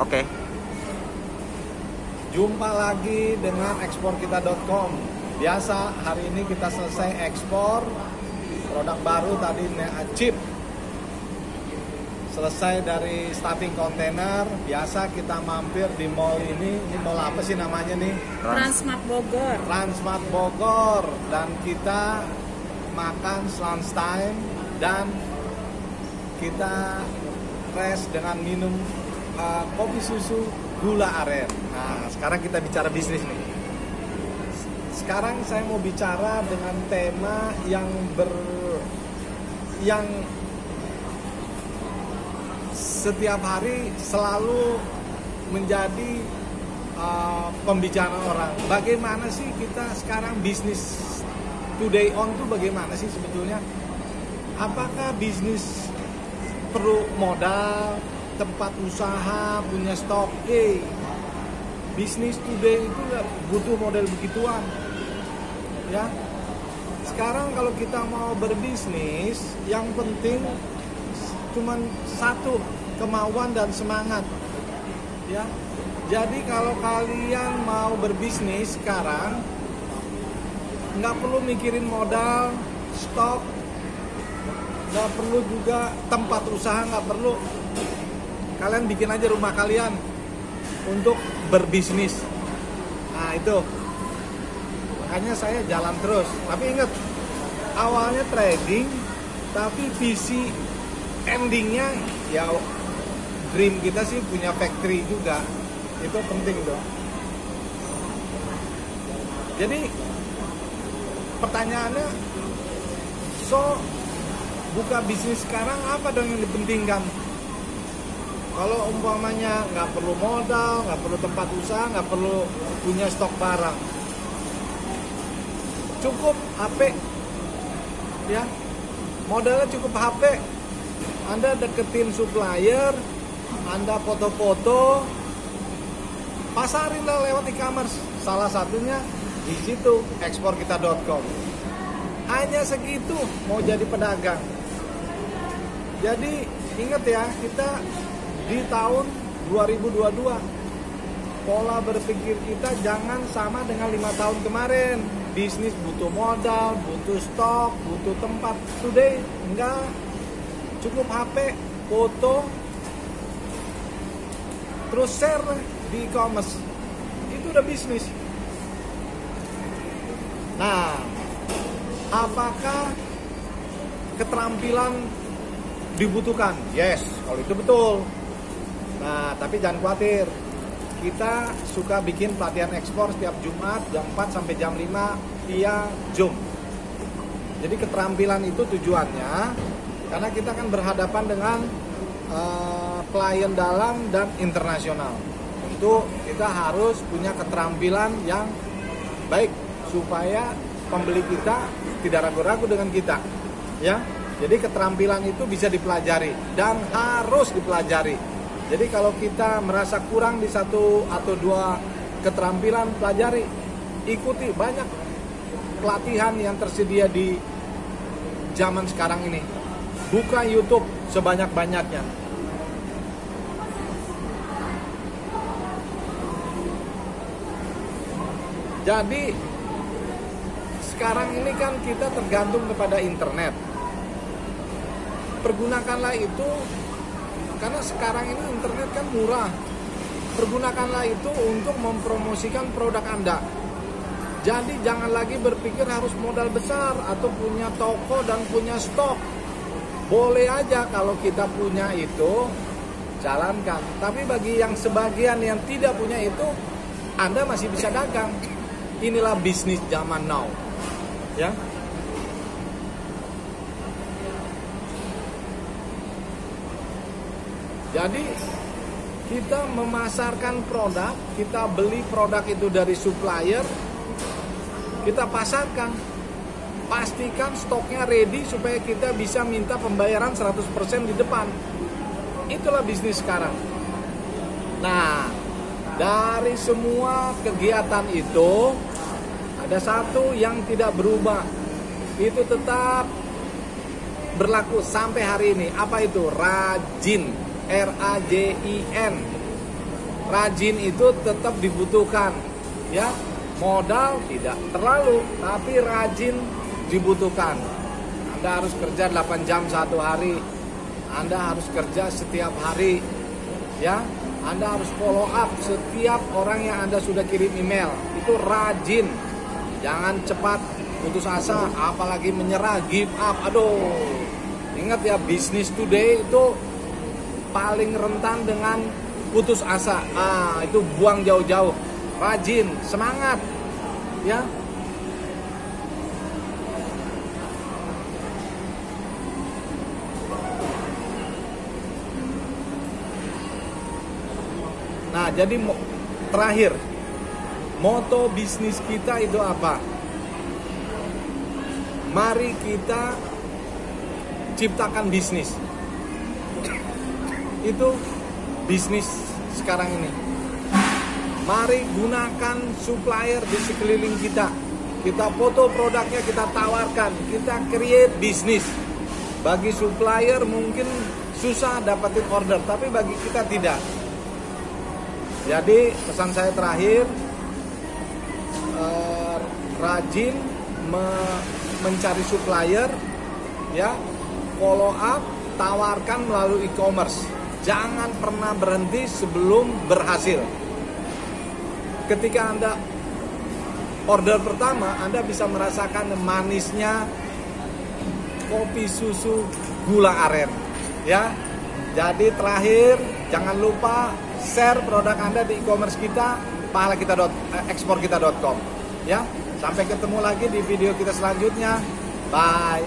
Oke. Jumpa lagi dengan eksporkita.com. Biasa hari ini kita selesai ekspor produk baru tadi chip. Selesai dari stuffing kontainer, biasa kita mampir di mall ini mall apa sih namanya nih? Transmart Bogor. Transmart Bogor, dan kita makan lunch time dan kita rest dengan minum kopi susu gula aren. Nah, sekarang kita bicara bisnis nih. Sekarang saya mau bicara dengan tema yang setiap hari selalu menjadi pembicaraan orang. Bagaimana sih kita sekarang bisnis today on tuh bagaimana sih sebetulnya? Apakah bisnis perlu modal, tempat usaha, punya stok? Bisnis today itu butuh model begituan. Ya. Sekarang kalau kita mau berbisnis, yang penting cuman satu, kemauan dan semangat. Ya. Jadi kalau kalian mau berbisnis sekarang, nggak perlu mikirin modal, stok, nggak perlu juga tempat usaha, nggak perlu. Kalian bikin aja rumah kalian untuk berbisnis. Nah itu, makanya saya jalan terus. Tapi ingat, awalnya trading, tapi visi endingnya ya dream kita sih punya factory juga. Itu penting dong. Jadi pertanyaannya, buka bisnis sekarang apa dong yang dipentingkan? Kalau umpamanya nggak perlu modal, nggak perlu tempat usaha, nggak perlu punya stok barang, cukup HP, ya, modalnya cukup HP. Anda deketin supplier, Anda foto-foto, pasarin lah lewat e-commerce. Salah satunya di situ eksporkita.com. Hanya segitu mau jadi pedagang. Jadi ingat ya, kita di tahun 2022 pola berpikir kita jangan sama dengan 5 tahun kemarin. Bisnis butuh modal, butuh stok, butuh tempat. Today enggak, cukup HP, foto, terus share di e-commerce. Itu udah bisnis. Nah, apakah keterampilan dibutuhkan? Yes, kalau itu betul. Nah, tapi jangan khawatir. Kita suka bikin pelatihan ekspor setiap Jumat jam 4 sampai jam 5 via Zoom. Jadi keterampilan itu tujuannya karena kita kan berhadapan dengan klien dalam dan internasional. Tentu kita harus punya keterampilan yang baik supaya pembeli kita tidak ragu-ragu dengan kita. Ya. Jadi keterampilan itu bisa dipelajari dan harus dipelajari. Jadi kalau kita merasa kurang di satu atau dua keterampilan, pelajari, ikuti banyak pelatihan yang tersedia di zaman sekarang ini. Buka YouTube sebanyak-banyaknya. Jadi sekarang ini kan kita tergantung kepada internet. Pergunakanlah itu. Karena sekarang ini internet kan murah. Pergunakanlah itu untuk mempromosikan produk Anda. Jadi jangan lagi berpikir harus modal besar atau punya toko dan punya stok. Boleh aja kalau kita punya itu, jalankan. Tapi bagi yang sebagian yang tidak punya itu, Anda masih bisa dagang. Inilah bisnis zaman now. Ya. Jadi kita memasarkan produk, kita beli produk itu dari supplier, kita pasarkan. Pastikan stoknya ready supaya kita bisa minta pembayaran 100% di depan. Itulah bisnis sekarang. Nah, dari semua kegiatan itu ada satu yang tidak berubah. Itu tetap berlaku sampai hari ini. Apa itu? Rajin. R-A-J-I-N. rajin itu tetap dibutuhkan, ya. Modal tidak terlalu, tapi rajin dibutuhkan. Anda harus kerja 8 jam satu hari, Anda harus kerja setiap hari, ya. Anda harus follow up setiap orang yang Anda sudah kirim email. Itu rajin, jangan cepat putus asa, apalagi menyerah, give up. Aduh, ingat ya, bisnis today itu paling rentan dengan putus asa. Itu buang jauh-jauh. Rajin, semangat, ya. Nah, jadi terakhir, moto bisnis kita itu apa? Mari kita ciptakan bisnis. Itu bisnis sekarang ini. Mari gunakan supplier di sekeliling kita. Kita foto produknya, kita tawarkan, kita create bisnis. Bagi supplier mungkin susah dapetin order, tapi bagi kita tidak. Jadi pesan saya terakhir, rajin mencari supplier, ya, follow up, tawarkan melalui e-commerce. Jangan pernah berhenti sebelum berhasil. Ketika Anda order pertama, Anda bisa merasakan manisnya kopi susu gula aren, ya. Jadi terakhir, jangan lupa share produk Anda di e-commerce kita, pahalakita.exportkita.com, ya. Sampai ketemu lagi di video kita selanjutnya. Bye.